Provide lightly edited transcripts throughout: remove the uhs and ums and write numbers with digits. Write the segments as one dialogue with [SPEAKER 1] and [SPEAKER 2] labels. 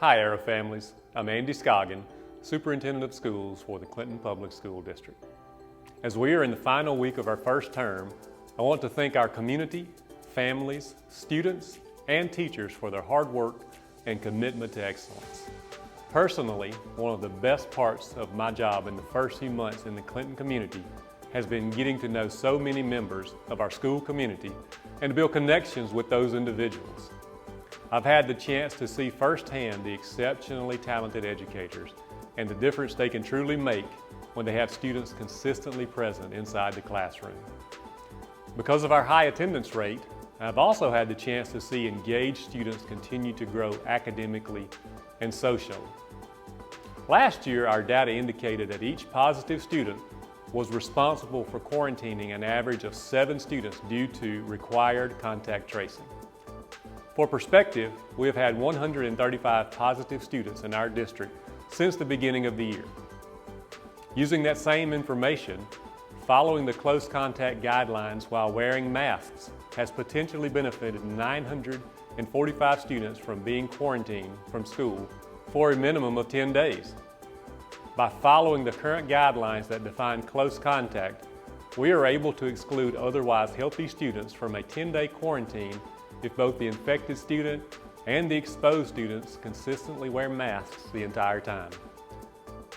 [SPEAKER 1] Hi, Arrow families. I'm Andy Schoggin, Superintendent of Schools for the Clinton Public School District. As we are in the final week of our first term, I want to thank our community, families, students, and teachers for their hard work and commitment to excellence. Personally, one of the best parts of my job in the first few months in the Clinton community has been getting to know so many members of our school community and to build connections with those individuals. I've had the chance to see firsthand the exceptionally talented educators and the difference they can truly make when they have students consistently present inside the classroom. Because of our high attendance rate, I've also had the chance to see engaged students continue to grow academically and socially. Last year, our data indicated that each positive student was responsible for quarantining an average of 7 students due to required contact tracing. For perspective, we have had 135 positive students in our district since the beginning of the year. Using that same information, following the close contact guidelines while wearing masks has potentially benefited 945 students from being quarantined from school for a minimum of 10 days. By following the current guidelines that define close contact, we are able to exclude otherwise healthy students from a 10-day quarantine if both the infected student and the exposed students consistently wear masks the entire time.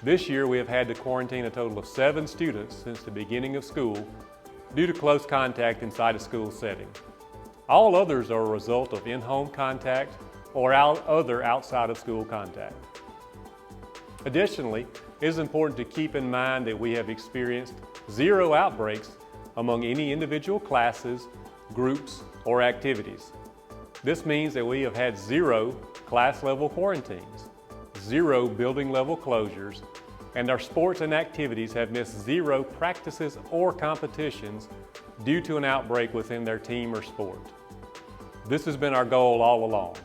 [SPEAKER 1] This year we have had to quarantine a total of 7 students since the beginning of school due to close contact inside a school setting. All others are a result of in-home contact or other outside of school contact. Additionally, it is important to keep in mind that we have experienced 0 outbreaks among any individual classes, groups, or activities. This means that we have had 0 class-level quarantines, 0 building-level closures, and our sports and activities have missed 0 practices or competitions due to an outbreak within their team or sport. This has been our goal all along,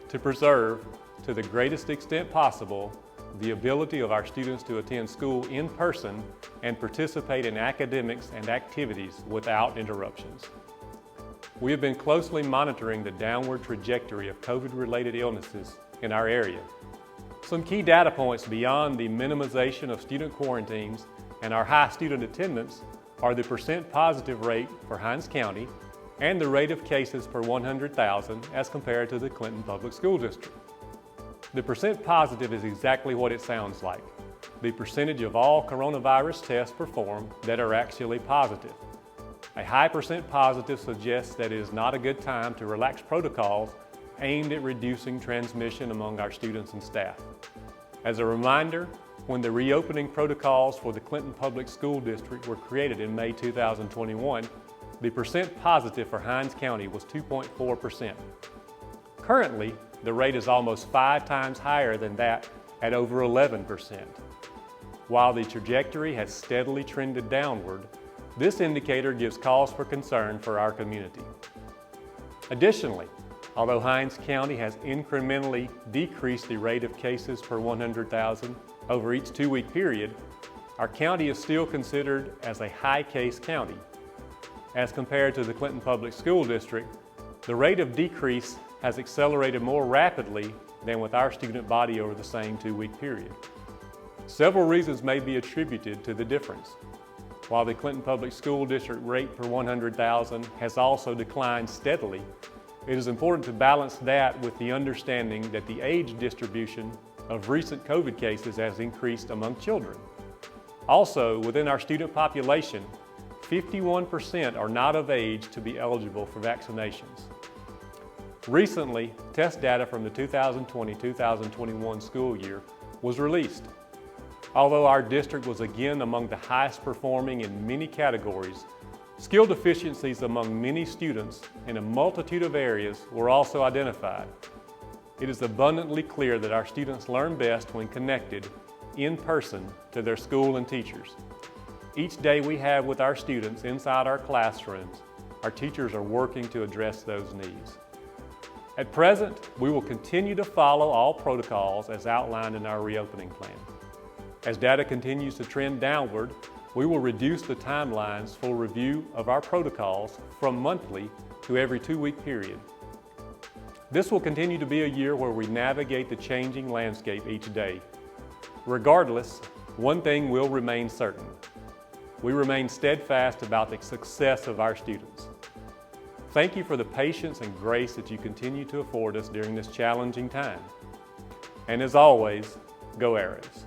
[SPEAKER 1] to preserve, to the greatest extent possible, the ability of our students to attend school in person and participate in academics and activities without interruptions. We have been closely monitoring the downward trajectory of COVID-related illnesses in our area. Some key data points beyond the minimization of student quarantines and our high student attendance are the percent positive rate for Hinds County and the rate of cases per 100,000 as compared to the Clinton Public School District. The percent positive is exactly what it sounds like, the percentage of all coronavirus tests performed that are actually positive. A high percent positive suggests that it is not a good time to relax protocols aimed at reducing transmission among our students and staff. As a reminder, when the reopening protocols for the Clinton Public School District were created in May 2021, the percent positive for Hinds County was 2.4%. Currently, the rate is almost 5 times higher than that at over 11%. While the trajectory has steadily trended downward, this indicator gives cause for concern for our community. Additionally, although Hinds County has incrementally decreased the rate of cases per 100,000 over each 2-week period, our county is still considered as a high-case county. As compared to the Clinton Public School District, the rate of decrease has accelerated more rapidly than with our student body over the same 2-week period. Several reasons may be attributed to the difference. While the Clinton Public School District rate per 100,000 has also declined steadily, it is important to balance that with the understanding that the age distribution of recent COVID cases has increased among children. Also, within our student population, 51% are not of age to be eligible for vaccinations. Recently, test data from the 2020-2021 school year was released. Although our district was again among the highest performing in many categories, skill deficiencies among many students in a multitude of areas were also identified. It is abundantly clear that our students learn best when connected in person to their school and teachers. Each day we have with our students inside our classrooms, our teachers are working to address those needs. At present, we will continue to follow all protocols as outlined in our reopening plan. As data continues to trend downward, we will reduce the timelines for review of our protocols from monthly to every 2-week period. This will continue to be a year where we navigate the changing landscape each day. Regardless, one thing will remain certain. We remain steadfast about the success of our students. Thank you for the patience and grace that you continue to afford us during this challenging time. And as always, go Arrows!